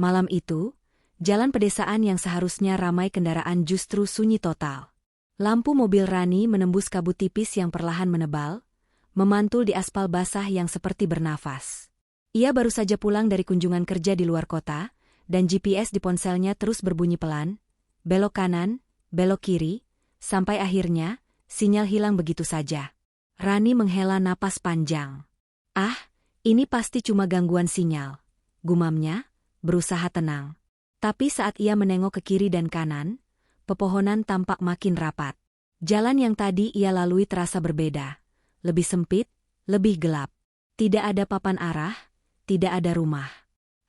Malam itu, jalan pedesaan yang seharusnya ramai kendaraan justru sunyi total. Lampu mobil Rani menembus kabut tipis yang perlahan menebal, memantul di aspal basah yang seperti bernafas. Ia baru saja pulang dari kunjungan kerja di luar kota, dan GPS di ponselnya terus berbunyi pelan, belok kanan, belok kiri, sampai akhirnya, sinyal hilang begitu saja. Rani menghela napas panjang. Ah, ini pasti cuma gangguan sinyal, gumamnya, berusaha tenang. Tapi saat ia menengok ke kiri dan kanan, pepohonan tampak makin rapat. Jalan yang tadi ia lalui terasa berbeda. Lebih sempit, lebih gelap. Tidak ada papan arah, tidak ada rumah.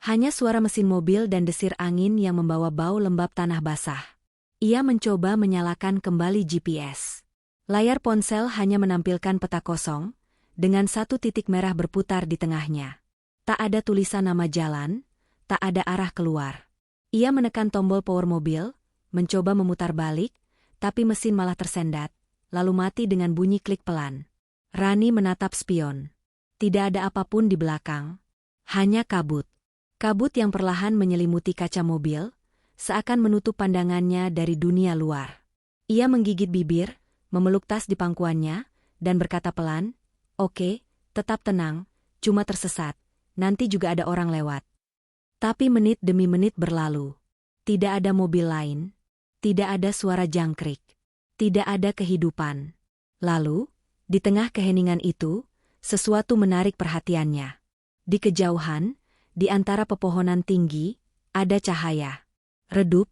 Hanya suara mesin mobil dan desir angin yang membawa bau lembab tanah basah. Ia mencoba menyalakan kembali GPS. Layar ponsel hanya menampilkan peta kosong, dengan satu titik merah berputar di tengahnya. Tak ada tulisan nama jalan, tak ada arah keluar. Ia menekan tombol power mobil, mencoba memutar balik, tapi mesin malah tersendat, lalu mati dengan bunyi klik pelan. Rani menatap spion. Tidak ada apapun di belakang. Hanya kabut. Kabut yang perlahan menyelimuti kaca mobil, seakan menutup pandangannya dari dunia luar. Ia menggigit bibir, memeluk tas di pangkuannya, dan berkata pelan, "Oke, tetap tenang, cuma tersesat, nanti juga ada orang lewat." Tapi menit demi menit berlalu. Tidak ada mobil lain. Tidak ada suara jangkrik. Tidak ada kehidupan. Lalu, di tengah keheningan itu, sesuatu menarik perhatiannya. Di kejauhan, di antara pepohonan tinggi, ada cahaya. Redup,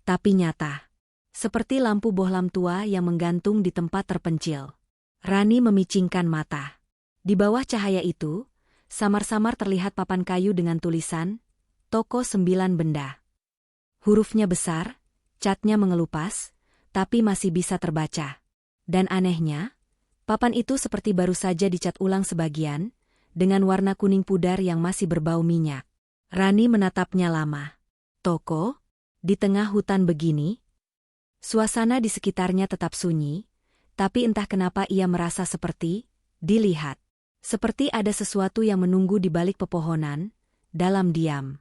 tapi nyata. Seperti lampu bohlam tua yang menggantung di tempat terpencil. Rani memicingkan mata. Di bawah cahaya itu, samar-samar terlihat papan kayu dengan tulisan, Toko 9 Benda. Hurufnya besar, catnya mengelupas, tapi masih bisa terbaca. Dan anehnya, papan itu seperti baru saja dicat ulang sebagian, dengan warna kuning pudar yang masih berbau minyak. Rani menatapnya lama. Toko? Di tengah hutan begini? Suasana di sekitarnya tetap sunyi, tapi entah kenapa ia merasa seperti dilihat. Seperti ada sesuatu yang menunggu di balik pepohonan, dalam diam.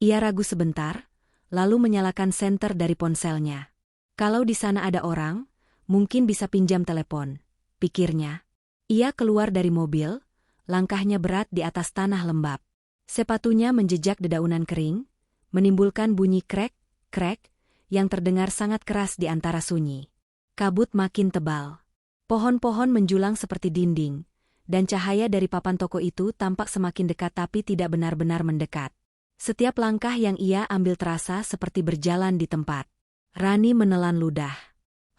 Ia ragu sebentar, lalu menyalakan senter dari ponselnya. Kalau di sana ada orang, mungkin bisa pinjam telepon, pikirnya. Ia keluar dari mobil, langkahnya berat di atas tanah lembab. Sepatunya menjejak dedaunan kering, menimbulkan bunyi krek-krek yang terdengar sangat keras di antara sunyi. Kabut makin tebal. Pohon-pohon menjulang seperti dinding, dan cahaya dari papan toko itu tampak semakin dekat tapi tidak benar-benar mendekat. Setiap langkah yang ia ambil terasa seperti berjalan di tempat. Rani menelan ludah.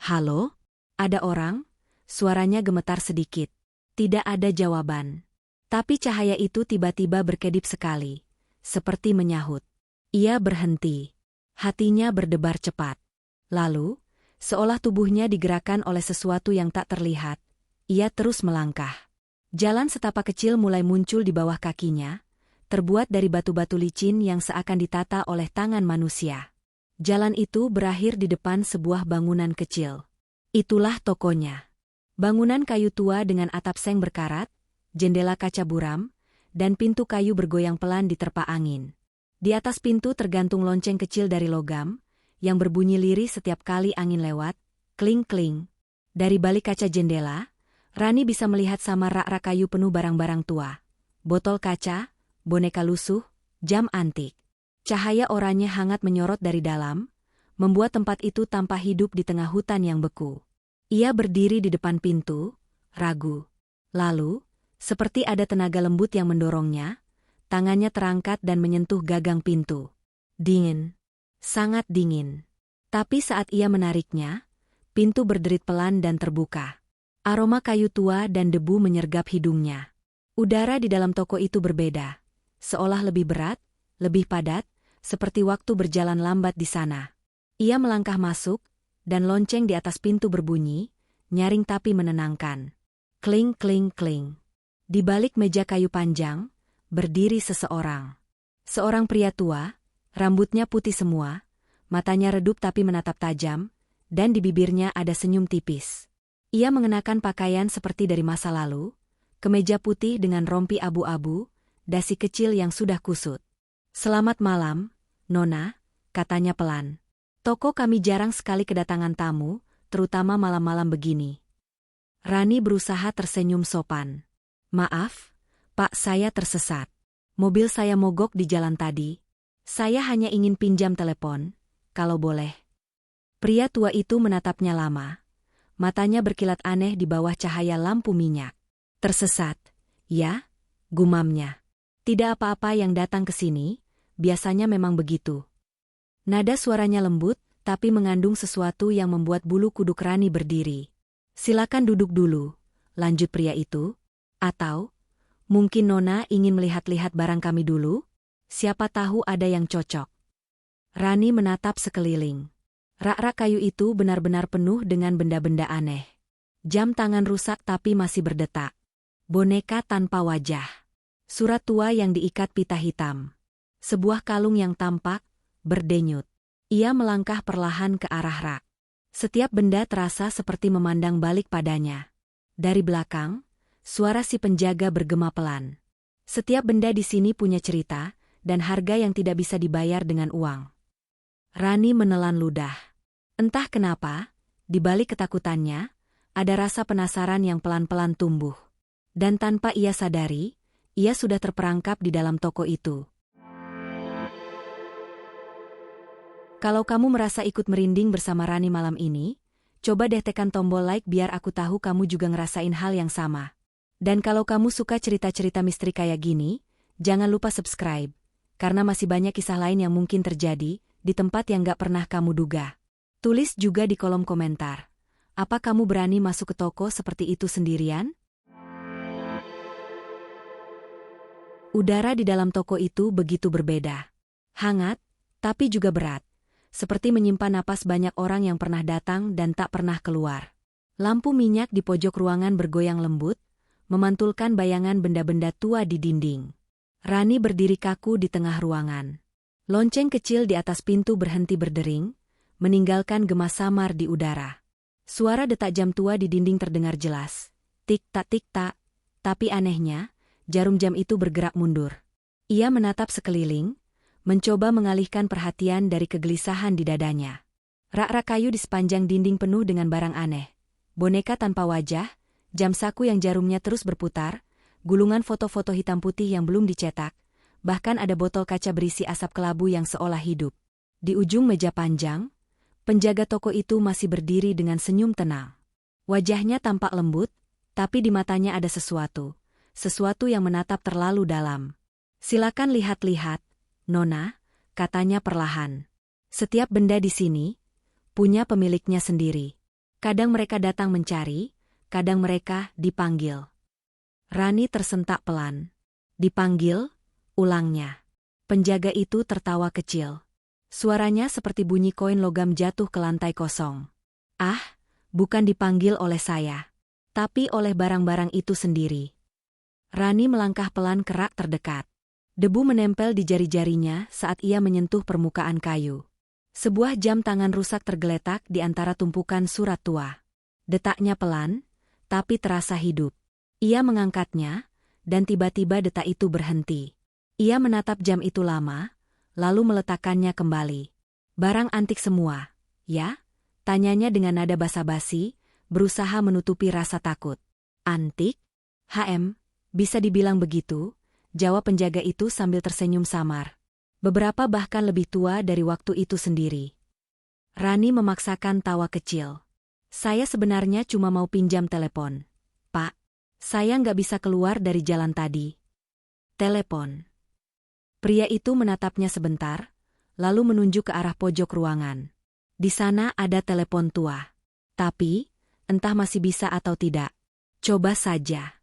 "Halo? Ada orang?" Suaranya gemetar sedikit. Tidak ada jawaban. Tapi cahaya itu tiba-tiba berkedip sekali, seperti menyahut. Ia berhenti. Hatinya berdebar cepat. Lalu, seolah tubuhnya digerakkan oleh sesuatu yang tak terlihat, ia terus melangkah. Jalan setapak kecil mulai muncul di bawah kakinya, terbuat dari batu-batu licin yang seakan ditata oleh tangan manusia. Jalan itu berakhir di depan sebuah bangunan kecil. Itulah tokonya. Bangunan kayu tua dengan atap seng berkarat, jendela kaca buram, dan pintu kayu bergoyang pelan diterpa angin. Di atas pintu tergantung lonceng kecil dari logam, yang berbunyi lirih setiap kali angin lewat, kling-kling. Dari balik kaca jendela, Rani bisa melihat samar rak-rak kayu penuh barang-barang tua. Botol kaca, boneka lusuh, jam antik. Cahaya oranye hangat menyorot dari dalam, membuat tempat itu tampak hidup di tengah hutan yang beku. Ia berdiri di depan pintu, ragu. Lalu, seperti ada tenaga lembut yang mendorongnya, tangannya terangkat dan menyentuh gagang pintu. Dingin. Sangat dingin. Tapi saat ia menariknya, pintu berderit pelan dan terbuka. Aroma kayu tua dan debu menyergap hidungnya. Udara di dalam toko itu berbeda. Seolah lebih berat, lebih padat, seperti waktu berjalan lambat di sana. Ia melangkah masuk, dan lonceng di atas pintu berbunyi, nyaring tapi menenangkan. Kling, kling, kling. Di balik meja kayu panjang, berdiri seseorang. Seorang pria tua, rambutnya putih semua, matanya redup tapi menatap tajam, dan di bibirnya ada senyum tipis. Ia mengenakan pakaian seperti dari masa lalu, kemeja putih dengan rompi abu-abu, dasi kecil yang sudah kusut. "Selamat malam," Nona, katanya pelan. Toko kami jarang sekali kedatangan tamu, terutama malam-malam begini. Rani berusaha tersenyum sopan. Maaf, Pak, saya tersesat. Mobil saya mogok di jalan tadi. Saya hanya ingin pinjam telepon, kalau boleh. Pria tua itu menatapnya lama. Matanya berkilat aneh di bawah cahaya lampu minyak. Tersesat, ya? Gumamnya. Tidak apa-apa yang datang ke sini, biasanya memang begitu. Nada suaranya lembut, tapi mengandung sesuatu yang membuat bulu kuduk Rani berdiri. Silakan duduk dulu, lanjut pria itu. Atau, mungkin Nona ingin melihat-lihat barang kami dulu? Siapa tahu ada yang cocok. Rani menatap sekeliling. Rak-rak kayu itu benar-benar penuh dengan benda-benda aneh. Jam tangan rusak tapi masih berdetak. Boneka tanpa wajah. Surat tua yang diikat pita hitam. Sebuah kalung yang tampak berdenyut. Ia melangkah perlahan ke arah rak. Setiap benda terasa seperti memandang balik padanya. Dari belakang, suara si penjaga bergema pelan. Setiap benda di sini punya cerita, dan harga yang tidak bisa dibayar dengan uang. Rani menelan ludah. Entah kenapa, di balik ketakutannya, ada rasa penasaran yang pelan-pelan tumbuh. Dan tanpa ia sadari, ia sudah terperangkap di dalam toko itu. Kalau kamu merasa ikut merinding bersama Rani malam ini, coba deh tekan tombol like biar aku tahu kamu juga ngerasain hal yang sama. Dan kalau kamu suka cerita-cerita misteri kayak gini, jangan lupa subscribe, karena masih banyak kisah lain yang mungkin terjadi di tempat yang gak pernah kamu duga. Tulis juga di kolom komentar, apa kamu berani masuk ke toko seperti itu sendirian? Udara di dalam toko itu begitu berbeda. Hangat, tapi juga berat. Seperti menyimpan napas banyak orang yang pernah datang dan tak pernah keluar. Lampu minyak di pojok ruangan bergoyang lembut, memantulkan bayangan benda-benda tua di dinding. Rani berdiri kaku di tengah ruangan. Lonceng kecil di atas pintu berhenti berdering, meninggalkan gema samar di udara. Suara detak jam tua di dinding terdengar jelas. Tik-tak, tapi anehnya, jarum jam itu bergerak mundur. Ia menatap sekeliling, mencoba mengalihkan perhatian dari kegelisahan di dadanya. Rak-rak kayu di sepanjang dinding penuh dengan barang aneh. Boneka tanpa wajah, jam saku yang jarumnya terus berputar, gulungan foto-foto hitam putih yang belum dicetak, bahkan ada botol kaca berisi asap kelabu yang seolah hidup. Di ujung meja panjang, penjaga toko itu masih berdiri dengan senyum tenang. Wajahnya tampak lembut, tapi di matanya ada sesuatu yang menatap terlalu dalam. Silakan lihat-lihat, Nona, katanya perlahan. Setiap benda di sini punya pemiliknya sendiri. Kadang mereka datang mencari, kadang mereka dipanggil. Rani tersentak pelan. Dipanggil, ulangnya. Penjaga itu tertawa kecil. Suaranya seperti bunyi koin logam jatuh ke lantai kosong. Ah, bukan dipanggil oleh saya, tapi oleh barang-barang itu sendiri. Rani melangkah pelan ke rak terdekat. Debu menempel di jari-jarinya saat ia menyentuh permukaan kayu. Sebuah jam tangan rusak tergeletak di antara tumpukan surat tua. Detaknya pelan, tapi terasa hidup. Ia mengangkatnya, dan tiba-tiba detak itu berhenti. Ia menatap jam itu lama, lalu meletakkannya kembali. Barang antik semua, ya? Tanyanya dengan nada basa-basi, berusaha menutupi rasa takut. Antik? Bisa dibilang begitu, jawab penjaga itu sambil tersenyum samar. Beberapa bahkan lebih tua dari waktu itu sendiri. Rani memaksakan tawa kecil. Saya sebenarnya cuma mau pinjam telepon. Pak, saya nggak bisa keluar dari jalan tadi. Telepon. Pria itu menatapnya sebentar, lalu menunjuk ke arah pojok ruangan. Di sana ada telepon tua. Tapi, entah masih bisa atau tidak. Coba saja.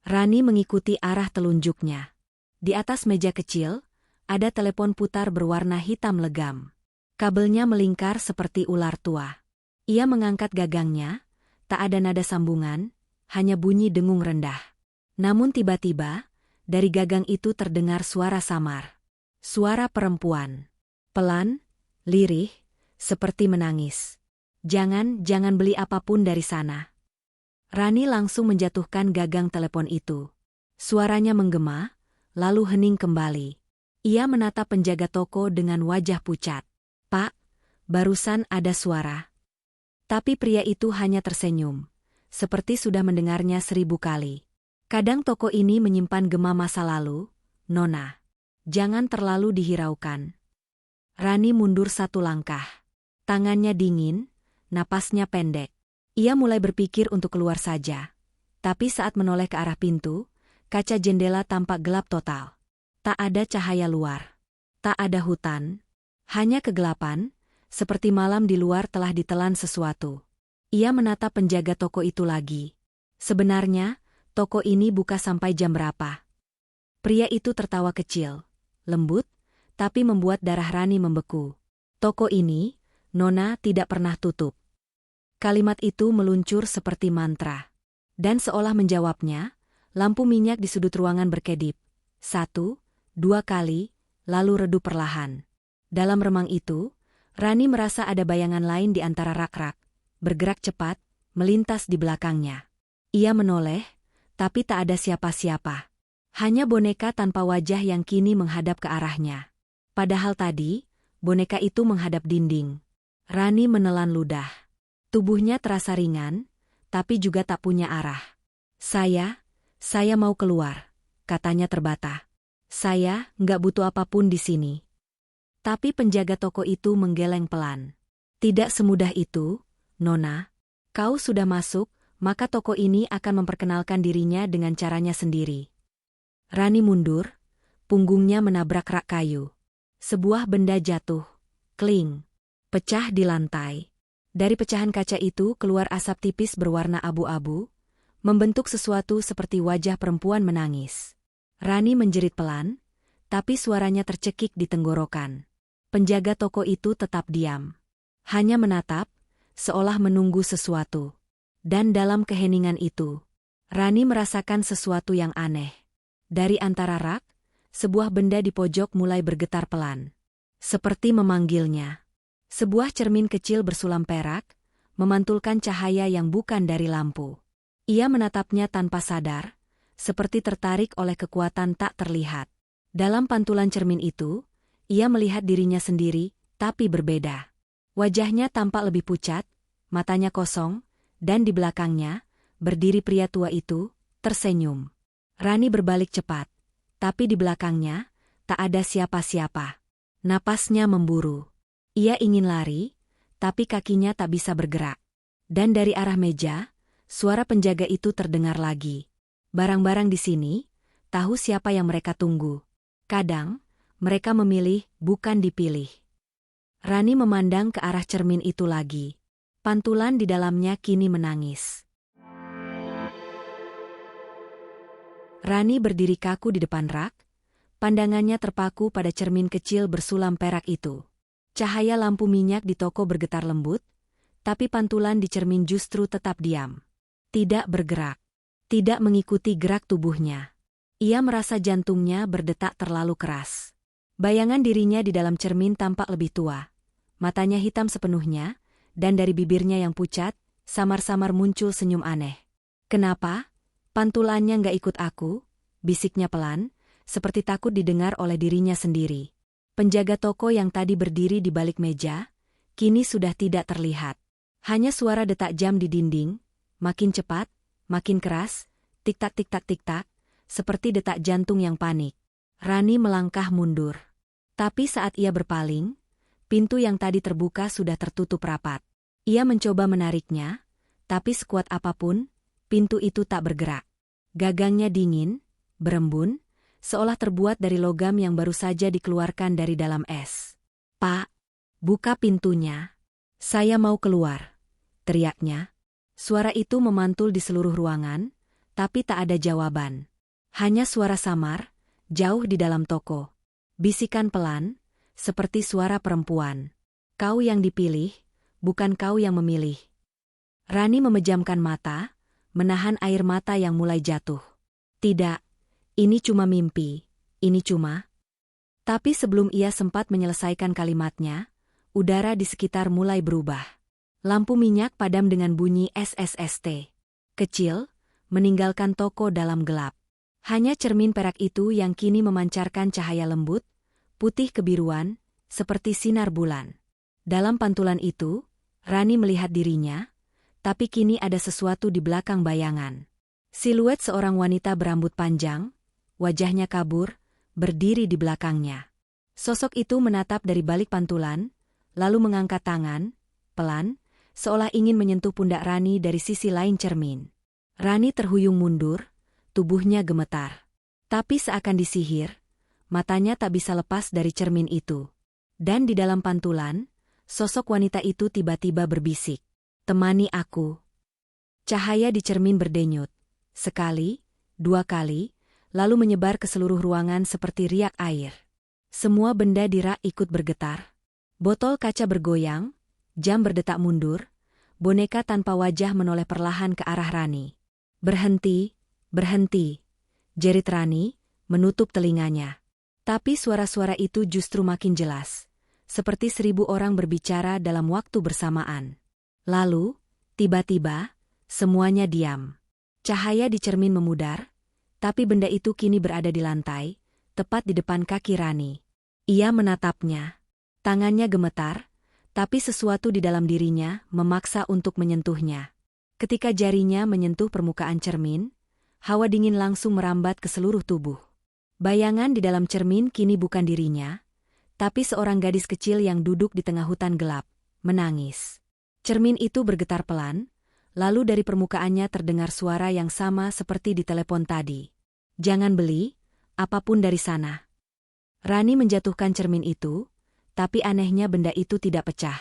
Rani mengikuti arah telunjuknya. Di atas meja kecil, ada telepon putar berwarna hitam legam. Kabelnya melingkar seperti ular tua. Ia mengangkat gagangnya, tak ada nada sambungan, hanya bunyi dengung rendah. Namun tiba-tiba, dari gagang itu terdengar suara samar. Suara perempuan. Pelan, lirih, seperti menangis. Jangan beli apapun dari sana. Rani langsung menjatuhkan gagang telepon itu. Suaranya menggema, lalu hening kembali. Ia menatap penjaga toko dengan wajah pucat. "Pak, barusan ada suara." Tapi pria itu hanya tersenyum, seperti sudah mendengarnya 1000 kali. "Kadang toko ini menyimpan gema masa lalu, Nona. Jangan terlalu dihiraukan." Rani mundur 1 langkah. Tangannya dingin, napasnya pendek. Ia mulai berpikir untuk keluar saja. Tapi saat menoleh ke arah pintu, kaca jendela tampak gelap total. Tak ada cahaya luar. Tak ada hutan. Hanya kegelapan, seperti malam di luar telah ditelan sesuatu. Ia menatap penjaga toko itu lagi. Sebenarnya, toko ini buka sampai jam berapa? Pria itu tertawa kecil, lembut, tapi membuat darah Rani membeku. "Toko ini, Nona, tidak pernah tutup." Kalimat itu meluncur seperti mantra. Dan seolah menjawabnya, lampu minyak di sudut ruangan berkedip. 1, 2 kali, lalu redup perlahan. Dalam remang itu, Rani merasa ada bayangan lain di antara rak-rak, bergerak cepat, melintas di belakangnya. Ia menoleh, tapi tak ada siapa-siapa. Hanya boneka tanpa wajah yang kini menghadap ke arahnya. Padahal tadi, boneka itu menghadap dinding. Rani menelan ludah. Tubuhnya terasa ringan, tapi juga tak punya arah. Saya mau keluar," katanya terbata. "Saya nggak butuh apapun di sini." Tapi penjaga toko itu menggeleng pelan. "Tidak semudah itu, Nona. Kau sudah masuk, maka toko ini akan memperkenalkan dirinya dengan caranya sendiri." Rani mundur, punggungnya menabrak rak kayu. Sebuah benda jatuh, kling, pecah di lantai. Dari pecahan kaca itu keluar asap tipis berwarna abu-abu, membentuk sesuatu seperti wajah perempuan menangis. Rani menjerit pelan, tapi suaranya tercekik di tenggorokan. Penjaga toko itu tetap diam. Hanya menatap, seolah menunggu sesuatu. Dan dalam keheningan itu, Rani merasakan sesuatu yang aneh. Dari antara rak, sebuah benda di pojok mulai bergetar pelan. Seperti memanggilnya. Sebuah cermin kecil bersulam perak, memantulkan cahaya yang bukan dari lampu. Ia menatapnya tanpa sadar, seperti tertarik oleh kekuatan tak terlihat. Dalam pantulan cermin itu, ia melihat dirinya sendiri, tapi berbeda. Wajahnya tampak lebih pucat, matanya kosong, dan di belakangnya, berdiri pria tua itu, tersenyum. Rani berbalik cepat, tapi di belakangnya, tak ada siapa-siapa. Napasnya memburu. Ia ingin lari, tapi kakinya tak bisa bergerak. Dan dari arah meja, suara penjaga itu terdengar lagi. "Barang-barang di sini, tahu siapa yang mereka tunggu. Kadang, mereka memilih, bukan dipilih." Rani memandang ke arah cermin itu lagi. Pantulan di dalamnya kini menangis. Rani berdiri kaku di depan rak, pandangannya terpaku pada cermin kecil bersulam perak itu. Cahaya lampu minyak di toko bergetar lembut, tapi pantulan di cermin justru tetap diam. Tidak bergerak. Tidak mengikuti gerak tubuhnya. Ia merasa jantungnya berdetak terlalu keras. Bayangan dirinya di dalam cermin tampak lebih tua. Matanya hitam sepenuhnya, dan dari bibirnya yang pucat, samar-samar muncul senyum aneh. "Kenapa? Pantulannya nggak ikut aku?" bisiknya pelan, seperti takut didengar oleh dirinya sendiri. Penjaga toko yang tadi berdiri di balik meja, kini sudah tidak terlihat. Hanya suara detak jam di dinding, makin cepat, makin keras, tik-tak tik-tak tik-tak, seperti detak jantung yang panik. Rani melangkah mundur. Tapi saat ia berpaling, pintu yang tadi terbuka sudah tertutup rapat. Ia mencoba menariknya, tapi sekuat apapun, pintu itu tak bergerak. Gagangnya dingin, berembun, seolah terbuat dari logam yang baru saja dikeluarkan dari dalam es. "Pak, buka pintunya. Saya mau keluar," teriaknya. Suara itu memantul di seluruh ruangan, tapi tak ada jawaban. Hanya suara samar, jauh di dalam toko. Bisikan pelan, seperti suara perempuan. "Kau yang dipilih, bukan kau yang memilih." Rani memejamkan mata, menahan air mata yang mulai jatuh. Tidak. Ini cuma mimpi, ini cuma. Tapi sebelum ia sempat menyelesaikan kalimatnya, udara di sekitar mulai berubah. Lampu minyak padam dengan bunyi SSST. Kecil, meninggalkan toko dalam gelap. Hanya cermin perak itu yang kini memancarkan cahaya lembut, putih kebiruan, seperti sinar bulan. Dalam pantulan itu, Rani melihat dirinya, tapi kini ada sesuatu di belakang bayangan. Siluet seorang wanita berambut panjang, wajahnya kabur, berdiri di belakangnya. Sosok itu menatap dari balik pantulan, lalu mengangkat tangan, pelan, seolah ingin menyentuh pundak Rani dari sisi lain cermin. Rani terhuyung mundur, tubuhnya gemetar. Tapi seakan disihir, matanya tak bisa lepas dari cermin itu. Dan di dalam pantulan, sosok wanita itu tiba-tiba berbisik, "Temani aku." Cahaya di cermin berdenyut. Sekali, dua kali, lalu menyebar ke seluruh ruangan seperti riak air. Semua benda di rak ikut bergetar. Botol kaca bergoyang, jam berdetak mundur, boneka tanpa wajah menoleh perlahan ke arah Rani. "Berhenti, berhenti," jerit Rani, menutup telinganya. Tapi suara-suara itu justru makin jelas, seperti 1000 orang berbicara dalam waktu bersamaan. Lalu, tiba-tiba, semuanya diam. Cahaya di cermin memudar, tapi benda itu kini berada di lantai, tepat di depan kaki Rani. Ia menatapnya. Tangannya gemetar, tapi sesuatu di dalam dirinya memaksa untuk menyentuhnya. Ketika jarinya menyentuh permukaan cermin, hawa dingin langsung merambat ke seluruh tubuh. Bayangan di dalam cermin kini bukan dirinya, tapi seorang gadis kecil yang duduk di tengah hutan gelap, menangis. Cermin itu bergetar pelan, lalu dari permukaannya terdengar suara yang sama seperti di telepon tadi. "Jangan beli apapun dari sana." Rani menjatuhkan cermin itu, tapi anehnya benda itu tidak pecah.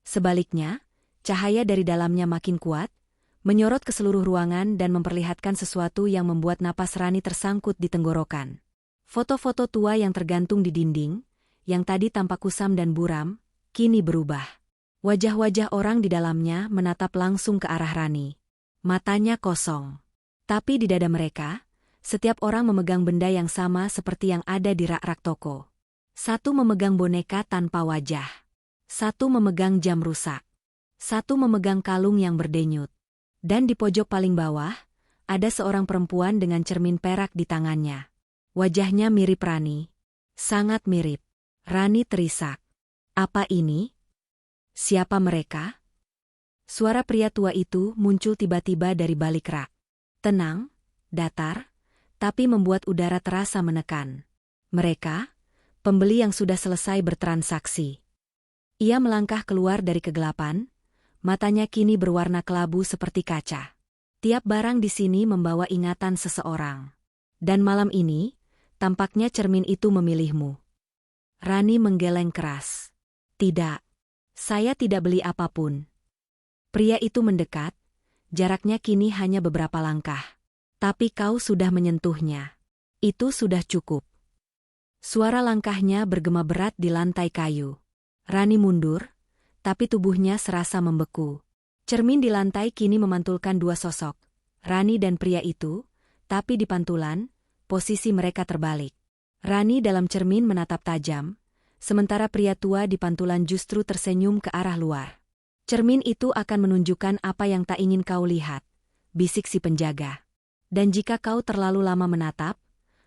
Sebaliknya, cahaya dari dalamnya makin kuat, menyorot ke seluruh ruangan dan memperlihatkan sesuatu yang membuat napas Rani tersangkut di tenggorokan. Foto-foto tua yang tergantung di dinding, yang tadi tampak kusam dan buram, kini berubah. Wajah-wajah orang di dalamnya menatap langsung ke arah Rani. Matanya kosong. Tapi di dada mereka, setiap orang memegang benda yang sama seperti yang ada di rak-rak toko. Satu memegang boneka tanpa wajah. Satu memegang jam rusak. Satu memegang kalung yang berdenyut. Dan di pojok paling bawah, ada seorang perempuan dengan cermin perak di tangannya. Wajahnya mirip Rani. Sangat mirip. Rani terisak. "Apa ini? Siapa mereka?" Suara pria tua itu muncul tiba-tiba dari balik rak. Tenang, datar, tapi membuat udara terasa menekan. "Mereka, pembeli yang sudah selesai bertransaksi." Ia melangkah keluar dari kegelapan, matanya kini berwarna kelabu seperti kaca. "Tiap barang di sini membawa ingatan seseorang. Dan malam ini, tampaknya cermin itu memilihmu." Rani menggeleng keras. "Tidak. Saya tidak beli apapun." Pria itu mendekat, jaraknya kini hanya beberapa langkah. "Tapi kau sudah menyentuhnya. Itu sudah cukup." Suara langkahnya bergema berat di lantai kayu. Rani mundur, tapi tubuhnya serasa membeku. Cermin di lantai kini memantulkan dua sosok, Rani dan pria itu, tapi di pantulan, posisi mereka terbalik. Rani dalam cermin menatap tajam, sementara pria tua di pantulan justru tersenyum ke arah luar. "Cermin itu akan menunjukkan apa yang tak ingin kau lihat," bisik si penjaga. "Dan jika kau terlalu lama menatap,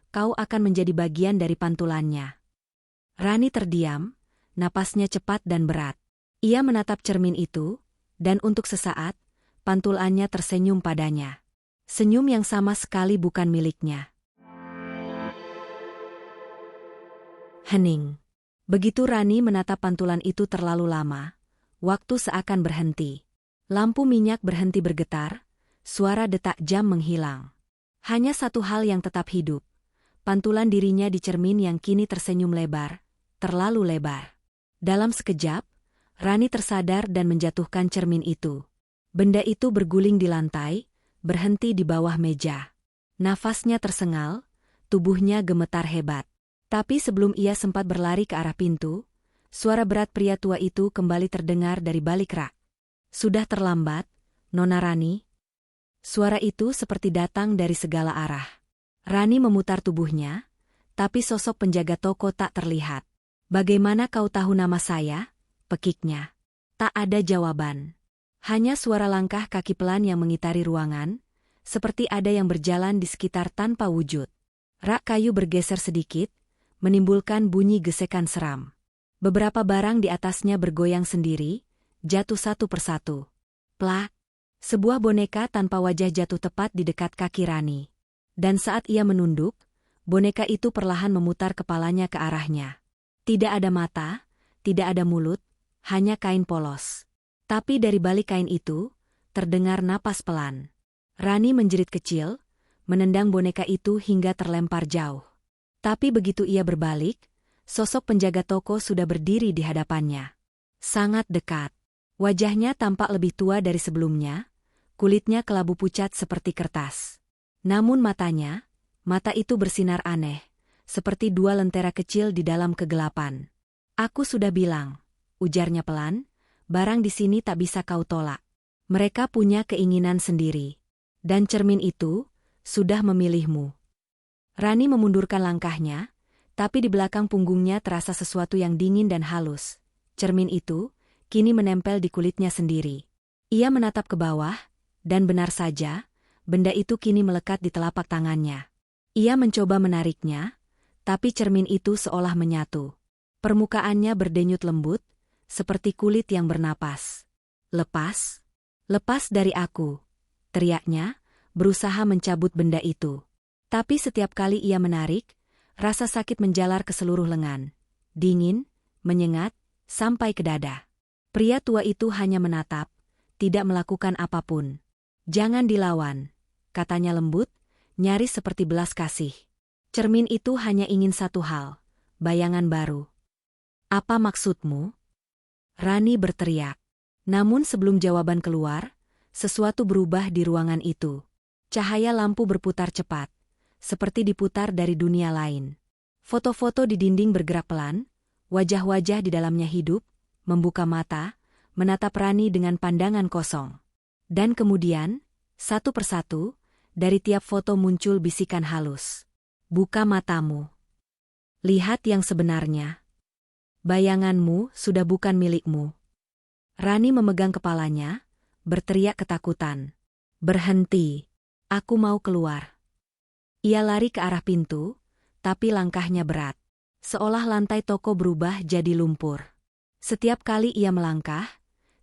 kau akan menjadi bagian dari pantulannya." Rani terdiam, napasnya cepat dan berat. Ia menatap cermin itu, dan untuk sesaat, pantulannya tersenyum padanya. Senyum yang sama sekali bukan miliknya. Hening. Begitu Rani menatap pantulan itu terlalu lama, waktu seakan berhenti. Lampu minyak berhenti bergetar, suara detak jam menghilang. Hanya satu hal yang tetap hidup. Pantulan dirinya di cermin yang kini tersenyum lebar, terlalu lebar. Dalam sekejap, Rani tersadar dan menjatuhkan cermin itu. Benda itu berguling di lantai, berhenti di bawah meja. Nafasnya tersengal, tubuhnya gemetar hebat. Tapi sebelum ia sempat berlari ke arah pintu, suara berat pria tua itu kembali terdengar dari balik rak. "Sudah terlambat, Nona Rani." Suara itu seperti datang dari segala arah. Rani memutar tubuhnya, tapi sosok penjaga toko tak terlihat. "Bagaimana kau tahu nama saya?" pekiknya. Tak ada jawaban. Hanya suara langkah kaki pelan yang mengitari ruangan, seperti ada yang berjalan di sekitar tanpa wujud. Rak kayu bergeser sedikit, menimbulkan bunyi gesekan seram. Beberapa barang di atasnya bergoyang sendiri, jatuh satu persatu. Plak! Sebuah boneka tanpa wajah jatuh tepat di dekat kaki Rani. Dan saat ia menunduk, boneka itu perlahan memutar kepalanya ke arahnya. Tidak ada mata, tidak ada mulut, hanya kain polos. Tapi dari balik kain itu, terdengar napas pelan. Rani menjerit kecil, menendang boneka itu hingga terlempar jauh. Tapi begitu ia berbalik, sosok penjaga toko sudah berdiri di hadapannya. Sangat dekat. Wajahnya tampak lebih tua dari sebelumnya, kulitnya kelabu pucat seperti kertas. Namun mata itu bersinar aneh, seperti dua lentera kecil di dalam kegelapan. "Aku sudah bilang," ujarnya pelan, "barang di sini tak bisa kau tolak. Mereka punya keinginan sendiri. Dan cermin itu sudah memilihmu." Rani memundurkan langkahnya, tapi di belakang punggungnya terasa sesuatu yang dingin dan halus. Cermin itu kini menempel di kulitnya sendiri. Ia menatap ke bawah, dan benar saja, benda itu kini melekat di telapak tangannya. Ia mencoba menariknya, tapi cermin itu seolah menyatu. Permukaannya berdenyut lembut, seperti kulit yang bernapas. "Lepas! Lepas dari aku!" teriaknya, berusaha mencabut benda itu. Tapi setiap kali ia menarik, rasa sakit menjalar ke seluruh lengan. Dingin, menyengat, sampai ke dada. Pria tua itu hanya menatap, tidak melakukan apapun. "Jangan dilawan," katanya lembut, nyaris seperti belas kasih. "Cermin itu hanya ingin satu hal, bayangan baru." "Apa maksudmu?" Rani berteriak. Namun sebelum jawaban keluar, sesuatu berubah di ruangan itu. Cahaya lampu berputar cepat, seperti diputar dari dunia lain. Foto-foto di dinding bergerak pelan, wajah-wajah di dalamnya hidup, membuka mata, menatap Rani dengan pandangan kosong. Dan kemudian, satu persatu, dari tiap foto muncul bisikan halus. "Buka matamu. Lihat yang sebenarnya. Bayanganmu sudah bukan milikmu." Rani memegang kepalanya, berteriak ketakutan. "Berhenti. Aku mau keluar." Ia lari ke arah pintu, tapi langkahnya berat. Seolah lantai toko berubah jadi lumpur. Setiap kali ia melangkah,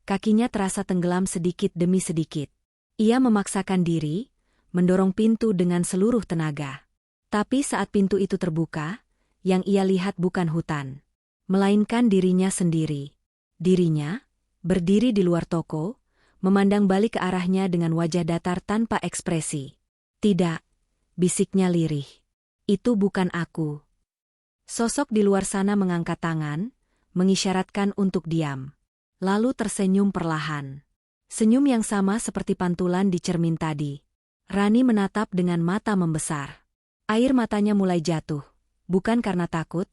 kakinya terasa tenggelam sedikit demi sedikit. Ia memaksakan diri, mendorong pintu dengan seluruh tenaga. Tapi saat pintu itu terbuka, yang ia lihat bukan hutan, melainkan dirinya sendiri. Dirinya, berdiri di luar toko, memandang balik ke arahnya dengan wajah datar tanpa ekspresi. "Tidak," bisiknya lirih. "Itu bukan aku." Sosok di luar sana mengangkat tangan, mengisyaratkan untuk diam. Lalu tersenyum perlahan. Senyum yang sama seperti pantulan di cermin tadi. Rani menatap dengan mata membesar. Air matanya mulai jatuh, bukan karena takut,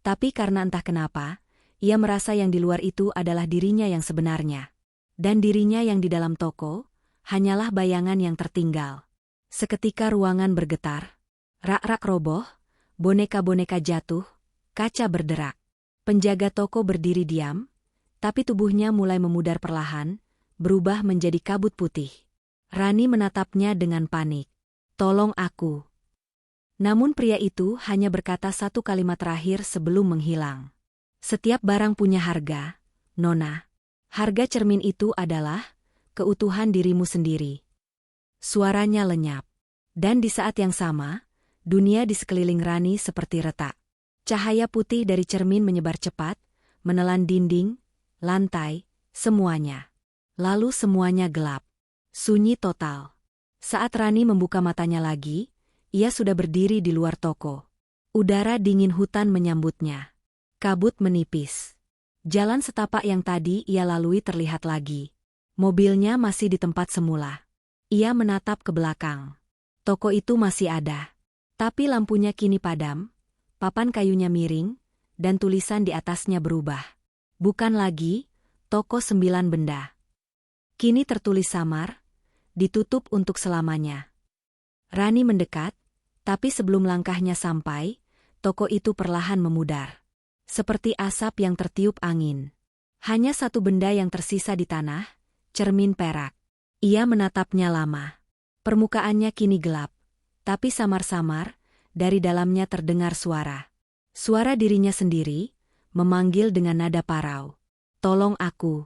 tapi karena entah kenapa, ia merasa yang di luar itu adalah dirinya yang sebenarnya. Dan dirinya yang di dalam toko, hanyalah bayangan yang tertinggal. Seketika ruangan bergetar. Rak-rak roboh, boneka-boneka jatuh, kaca berderak. Penjaga toko berdiri diam, tapi tubuhnya mulai memudar perlahan, berubah menjadi kabut putih. Rani menatapnya dengan panik. "Tolong aku." Namun pria itu hanya berkata satu kalimat terakhir sebelum menghilang. "Setiap barang punya harga, Nona. Harga cermin itu adalah keutuhan dirimu sendiri." Suaranya lenyap. Dan di saat yang sama, dunia di sekeliling Rani seperti retak. Cahaya putih dari cermin menyebar cepat, menelan dinding, lantai, semuanya. Lalu semuanya gelap. Sunyi total. Saat Rani membuka matanya lagi, ia sudah berdiri di luar toko. Udara dingin hutan menyambutnya. Kabut menipis. Jalan setapak yang tadi ia lalui terlihat lagi. Mobilnya masih di tempat semula. Ia menatap ke belakang. Toko itu masih ada. Tapi lampunya kini padam, papan kayunya miring, dan tulisan di atasnya berubah. Bukan lagi, toko 9 benda. Kini tertulis samar, ditutup untuk selamanya. Rani mendekat, tapi sebelum langkahnya sampai, toko itu perlahan memudar. Seperti asap yang tertiup angin. Hanya satu benda yang tersisa di tanah, cermin perak. Ia menatapnya lama. Permukaannya kini gelap, tapi samar-samar, dari dalamnya terdengar suara. Suara dirinya sendiri, memanggil dengan nada parau. Tolong aku.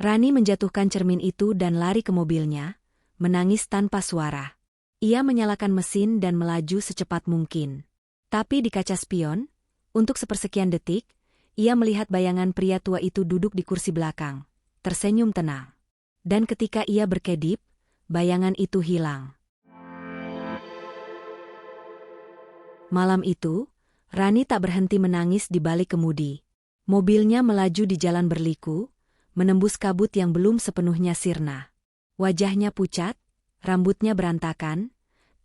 Rani menjatuhkan cermin itu dan lari ke mobilnya, menangis tanpa suara. Ia menyalakan mesin dan melaju secepat mungkin. Tapi di kaca spion, untuk sepersekian detik, ia melihat bayangan pria tua itu duduk di kursi belakang, tersenyum tenang. Dan ketika ia berkedip, bayangan itu hilang. Malam itu, Rani tak berhenti menangis di balik kemudi. Mobilnya melaju di jalan berliku, menembus kabut yang belum sepenuhnya sirna. Wajahnya pucat, rambutnya berantakan,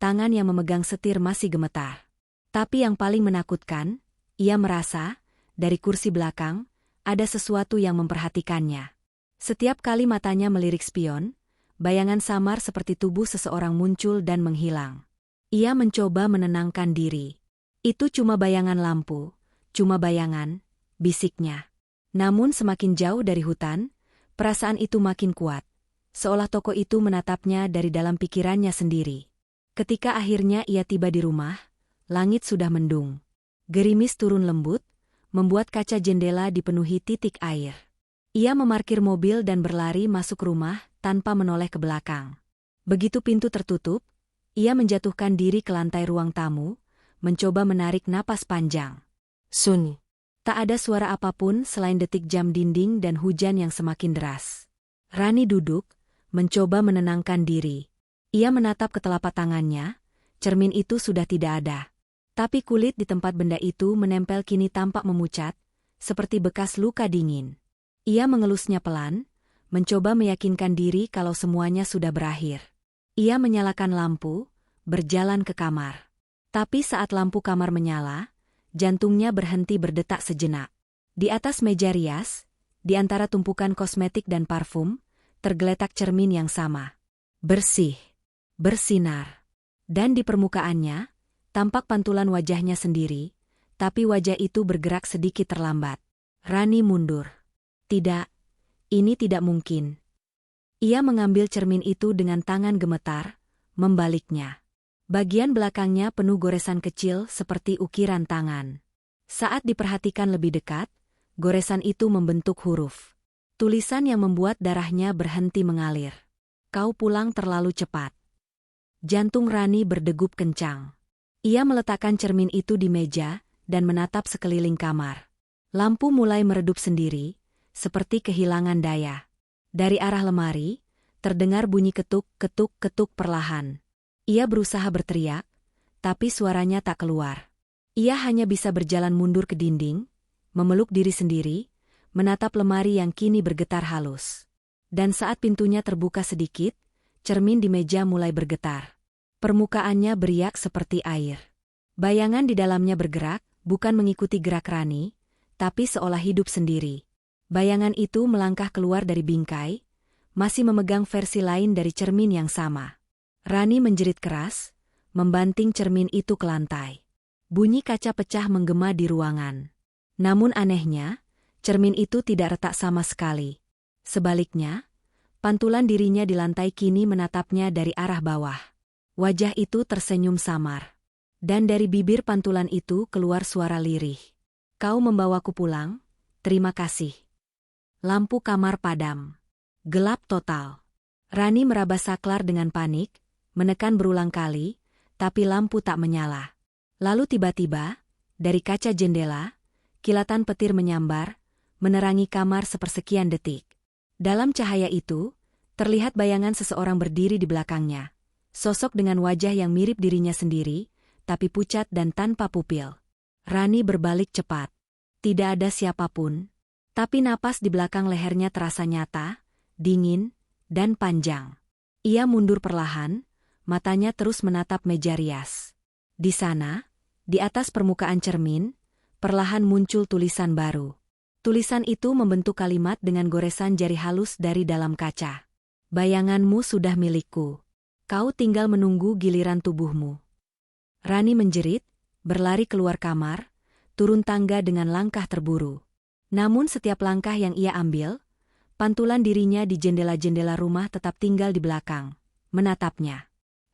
tangan yang memegang setir masih gemetar. Tapi yang paling menakutkan, ia merasa, dari kursi belakang, ada sesuatu yang memperhatikannya. Setiap kali matanya melirik spion, bayangan samar seperti tubuh seseorang muncul dan menghilang. Ia mencoba menenangkan diri. Itu cuma bayangan lampu, cuma bayangan, bisiknya. Namun semakin jauh dari hutan, perasaan itu makin kuat. Seolah tokoh itu menatapnya dari dalam pikirannya sendiri. Ketika akhirnya ia tiba di rumah, langit sudah mendung. Gerimis turun lembut, membuat kaca jendela dipenuhi titik air. Ia memarkir mobil dan berlari masuk rumah tanpa menoleh ke belakang. Begitu pintu tertutup, ia menjatuhkan diri ke lantai ruang tamu, mencoba menarik napas panjang. Sunyi. Tak ada suara apapun selain detik jam dinding dan hujan yang semakin deras. Rani duduk, mencoba menenangkan diri. Ia menatap ke telapak tangannya, cermin itu sudah tidak ada. Tapi kulit di tempat benda itu menempel kini tampak memucat, seperti bekas luka dingin. Ia mengelusnya pelan, mencoba meyakinkan diri kalau semuanya sudah berakhir. Ia menyalakan lampu, berjalan ke kamar. Tapi saat lampu kamar menyala, jantungnya berhenti berdetak sejenak. Di atas meja rias, di antara tumpukan kosmetik dan parfum, tergeletak cermin yang sama. Bersih, bersinar. Dan di permukaannya, tampak pantulan wajahnya sendiri, tapi wajah itu bergerak sedikit terlambat. Rani mundur. Tidak, ini tidak mungkin. Ia mengambil cermin itu dengan tangan gemetar, membaliknya. Bagian belakangnya penuh goresan kecil seperti ukiran tangan. Saat diperhatikan lebih dekat, goresan itu membentuk huruf. Tulisan yang membuat darahnya berhenti mengalir. Kau pulang terlalu cepat. Jantung Rani berdegup kencang. Ia meletakkan cermin itu di meja dan menatap sekeliling kamar. Lampu mulai meredup sendiri, seperti kehilangan daya. Dari arah lemari, terdengar bunyi ketuk-ketuk-ketuk perlahan. Ia berusaha berteriak, tapi suaranya tak keluar. Ia hanya bisa berjalan mundur ke dinding, memeluk diri sendiri, menatap lemari yang kini bergetar halus. Dan saat pintunya terbuka sedikit, cermin di meja mulai bergetar. Permukaannya beriak seperti air. Bayangan di dalamnya bergerak, bukan mengikuti gerak Rani, tapi seolah hidup sendiri. Bayangan itu melangkah keluar dari bingkai, masih memegang versi lain dari cermin yang sama. Rani menjerit keras, membanting cermin itu ke lantai. Bunyi kaca pecah menggema di ruangan. Namun anehnya, cermin itu tidak retak sama sekali. Sebaliknya, pantulan dirinya di lantai kini menatapnya dari arah bawah. Wajah itu tersenyum samar. Dan dari bibir pantulan itu keluar suara lirih. Kau membawaku pulang, terima kasih. Lampu kamar padam. Gelap total. Rani meraba saklar dengan panik, menekan berulang kali, tapi lampu tak menyala. Lalu tiba-tiba, dari kaca jendela, kilatan petir menyambar, menerangi kamar sepersekian detik. Dalam cahaya itu, terlihat bayangan seseorang berdiri di belakangnya. Sosok dengan wajah yang mirip dirinya sendiri, tapi pucat dan tanpa pupil. Rani berbalik cepat. Tidak ada siapapun, tapi napas di belakang lehernya terasa nyata, dingin, dan panjang. Ia mundur perlahan, matanya terus menatap meja rias. Di sana, di atas permukaan cermin, perlahan muncul tulisan baru. Tulisan itu membentuk kalimat dengan goresan jari halus dari dalam kaca. Bayanganmu sudah milikku. Kau tinggal menunggu giliran tubuhmu. Rani menjerit, berlari keluar kamar, turun tangga dengan langkah terburu. Namun setiap langkah yang ia ambil, pantulan dirinya di jendela-jendela rumah tetap tinggal di belakang, menatapnya.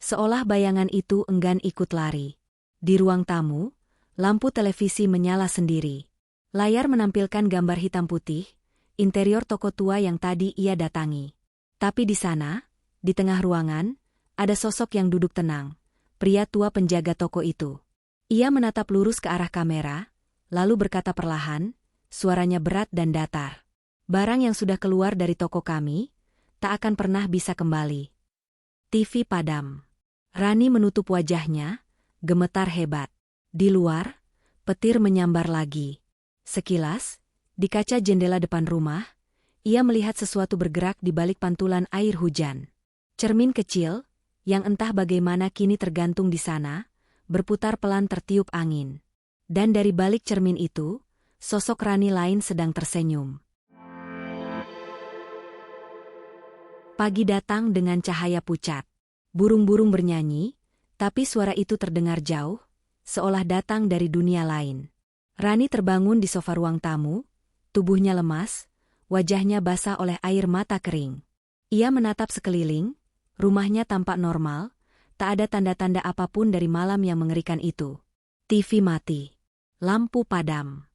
Seolah bayangan itu enggan ikut lari. Di ruang tamu, Lampu televisi menyala sendiri. Layar menampilkan gambar hitam putih, interior toko tua yang tadi ia datangi. Tapi di sana, di tengah ruangan, ada sosok yang duduk tenang, pria tua penjaga toko itu. Ia menatap lurus ke arah kamera, lalu berkata perlahan, suaranya berat dan datar. Barang yang sudah keluar dari toko kami, tak akan pernah bisa kembali. TV padam. Rani menutup wajahnya, gemetar hebat. Di luar, petir menyambar lagi. Sekilas, di kaca jendela depan rumah, ia melihat sesuatu bergerak di balik pantulan air hujan. Cermin kecil, yang entah bagaimana kini tergantung di sana, berputar pelan tertiup angin. Dan dari balik cermin itu, sosok Rani lain sedang tersenyum. Pagi datang dengan cahaya pucat. Burung-burung bernyanyi, tapi suara itu terdengar jauh, seolah datang dari dunia lain. Rani terbangun di sofa ruang tamu, tubuhnya lemas, wajahnya basah oleh air mata kering. Ia menatap sekeliling, rumahnya tampak normal, tak ada tanda-tanda apapun dari malam yang mengerikan itu. TV mati. Lampu padam.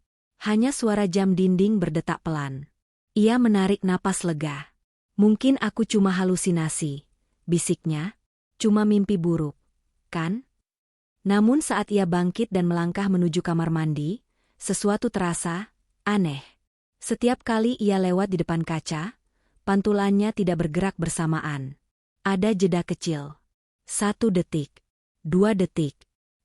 Hanya suara jam dinding berdetak pelan. Ia menarik napas lega. Mungkin aku cuma halusinasi, bisiknya. Cuma mimpi buruk, kan? Namun saat ia bangkit dan melangkah menuju kamar mandi, sesuatu terasa aneh. Setiap kali ia lewat di depan kaca, pantulannya tidak bergerak bersamaan. Ada jeda kecil. 1 detik, 2 detik.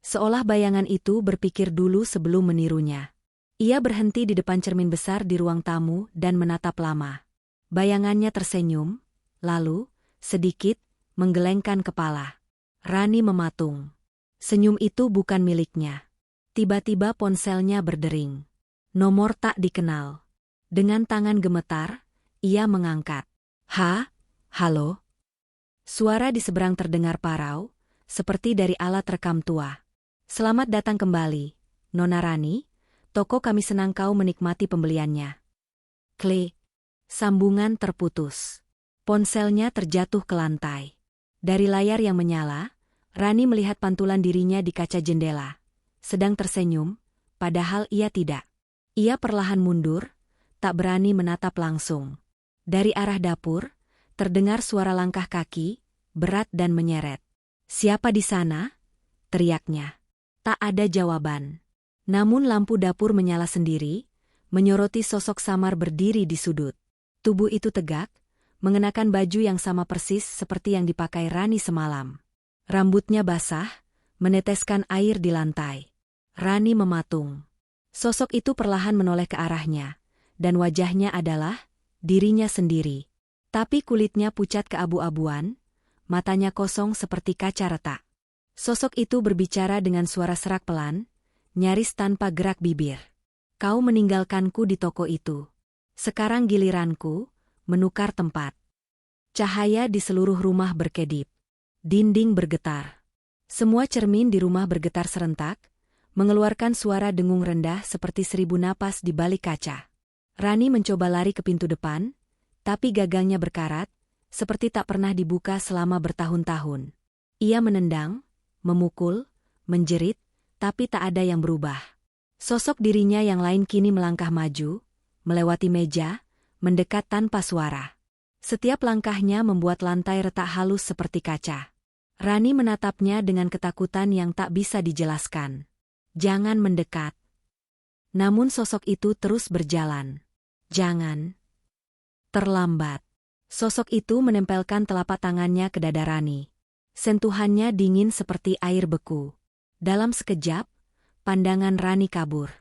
Seolah bayangan itu berpikir dulu sebelum menirunya. Ia berhenti di depan cermin besar di ruang tamu dan menatap lama. Bayangannya tersenyum, lalu, sedikit, menggelengkan kepala. Rani mematung. Senyum itu bukan miliknya. Tiba-tiba ponselnya berdering. Nomor tak dikenal. Dengan tangan gemetar, ia mengangkat. Halo? Suara di seberang terdengar parau, seperti dari alat rekam tua. Selamat datang kembali, Nona Rani. Toko kami senang kau menikmati pembeliannya. Klik. Sambungan terputus. Ponselnya terjatuh ke lantai. Dari layar yang menyala, Rani melihat pantulan dirinya di kaca jendela. Sedang tersenyum, padahal ia tidak. Ia perlahan mundur, tak berani menatap langsung. Dari arah dapur, terdengar suara langkah kaki, berat dan menyeret. Siapa di sana? Teriaknya. Tak ada jawaban. Namun lampu dapur menyala sendiri, menyoroti sosok samar berdiri di sudut. Tubuh itu tegak, mengenakan baju yang sama persis seperti yang dipakai Rani semalam. Rambutnya basah, meneteskan air di lantai. Rani mematung. Sosok itu perlahan menoleh ke arahnya, dan wajahnya adalah dirinya sendiri. Tapi kulitnya pucat keabu-abuan, matanya kosong seperti kaca retak. Sosok itu berbicara dengan suara serak pelan, nyaris tanpa gerak bibir. Kau meninggalkanku di toko itu. Sekarang giliranku, menukar tempat. Cahaya di seluruh rumah berkedip. Dinding bergetar. Semua cermin di rumah bergetar serentak, mengeluarkan suara dengung rendah seperti 1000 napas di balik kaca. Rani mencoba lari ke pintu depan, tapi gagangnya berkarat, seperti tak pernah dibuka selama bertahun-tahun. Ia menendang, memukul, menjerit, tapi tak ada yang berubah. Sosok dirinya yang lain kini melangkah maju, melewati meja, mendekat tanpa suara. Setiap langkahnya membuat lantai retak halus seperti kaca. Rani menatapnya dengan ketakutan yang tak bisa dijelaskan. Jangan mendekat. Namun sosok itu terus berjalan. Jangan. Terlambat. Sosok itu menempelkan telapak tangannya ke dada Rani. Sentuhannya dingin seperti air beku. Dalam sekejap, pandangan Rani kabur.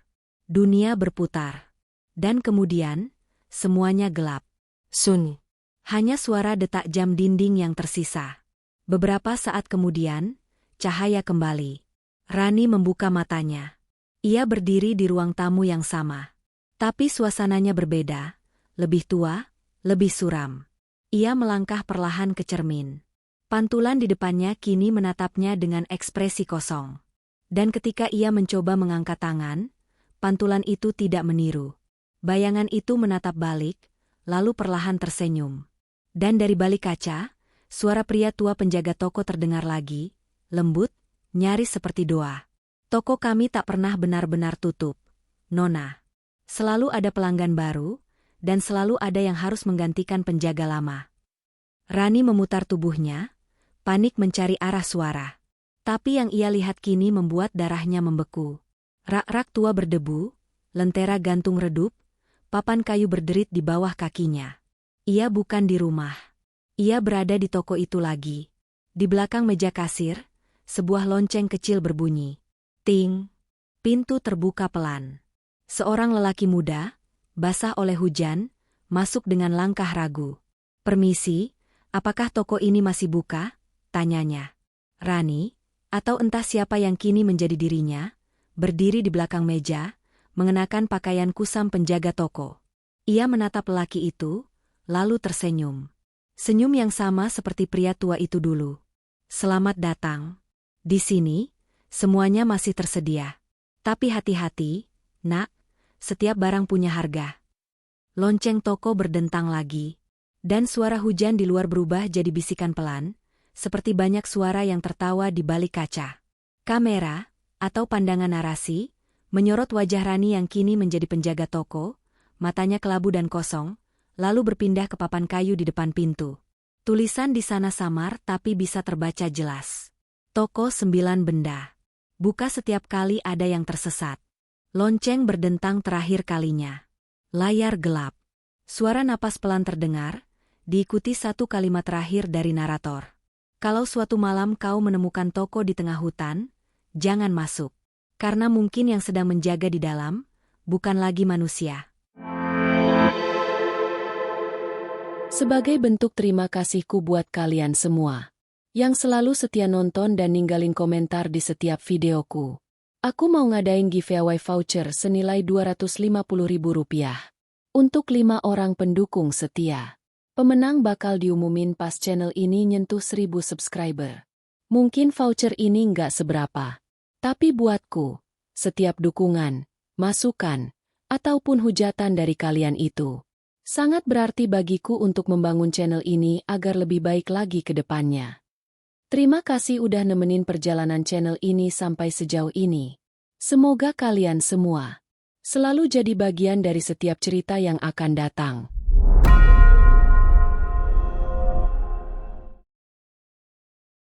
Dunia berputar. Dan kemudian, semuanya gelap. Sunyi. Hanya suara detak jam dinding yang tersisa. Beberapa saat kemudian, cahaya kembali. Rani membuka matanya. Ia berdiri di ruang tamu yang sama. Tapi suasananya berbeda, lebih tua, lebih suram. Ia melangkah perlahan ke cermin. Pantulan di depannya kini menatapnya dengan ekspresi kosong. Dan ketika ia mencoba mengangkat tangan, pantulan itu tidak meniru. Bayangan itu menatap balik, lalu perlahan tersenyum. Dan dari balik kaca, suara pria tua penjaga toko terdengar lagi, lembut, nyaris seperti doa. Toko kami tak pernah benar-benar tutup, Nona. Selalu ada pelanggan baru, dan selalu ada yang harus menggantikan penjaga lama. Rani memutar tubuhnya, panik mencari arah suara. Tapi yang ia lihat kini membuat darahnya membeku. Rak-rak tua berdebu, lentera gantung redup, papan kayu berderit di bawah kakinya. Ia bukan di rumah. Ia berada di toko itu lagi. Di belakang meja kasir, sebuah lonceng kecil berbunyi. Ting! Pintu terbuka pelan. Seorang lelaki muda, basah oleh hujan, masuk dengan langkah ragu. "Permisi, apakah toko ini masih buka?" tanyanya. Rani, atau entah siapa yang kini menjadi dirinya, berdiri di belakang meja, mengenakan pakaian kusam penjaga toko. Ia menatap lelaki itu, lalu tersenyum. Senyum yang sama seperti pria tua itu dulu. "Selamat datang. Di sini, semuanya masih tersedia. Tapi hati-hati, nak, setiap barang punya harga." Lonceng toko berdentang lagi, dan suara hujan di luar berubah jadi bisikan pelan, seperti banyak suara yang tertawa di balik kaca. Kamera, atau pandangan narasi, menyorot wajah Rani yang kini menjadi penjaga toko, matanya kelabu dan kosong, lalu berpindah ke papan kayu di depan pintu. Tulisan di sana samar tapi bisa terbaca jelas. Toko 9 benda. Buka setiap kali ada yang tersesat. Lonceng berdentang terakhir kalinya. Layar gelap. Suara napas pelan terdengar, diikuti satu kalimat terakhir dari narator. "Kalau suatu malam kau menemukan toko di tengah hutan, jangan masuk. Karena mungkin yang sedang menjaga di dalam, bukan lagi manusia." Sebagai bentuk terima kasihku buat kalian semua yang selalu setia nonton dan ninggalin komentar di setiap videoku. Aku mau ngadain giveaway voucher senilai Rp250.000 untuk 5 orang pendukung setia. Pemenang bakal diumumin pas channel ini nyentuh 1000 subscriber. Mungkin voucher ini nggak seberapa, tapi buatku, setiap dukungan, masukan, ataupun hujatan dari kalian itu sangat berarti bagiku untuk membangun channel ini agar lebih baik lagi ke depannya. Terima kasih udah nemenin perjalanan channel ini sampai sejauh ini. Semoga kalian semua selalu jadi bagian dari setiap cerita yang akan datang.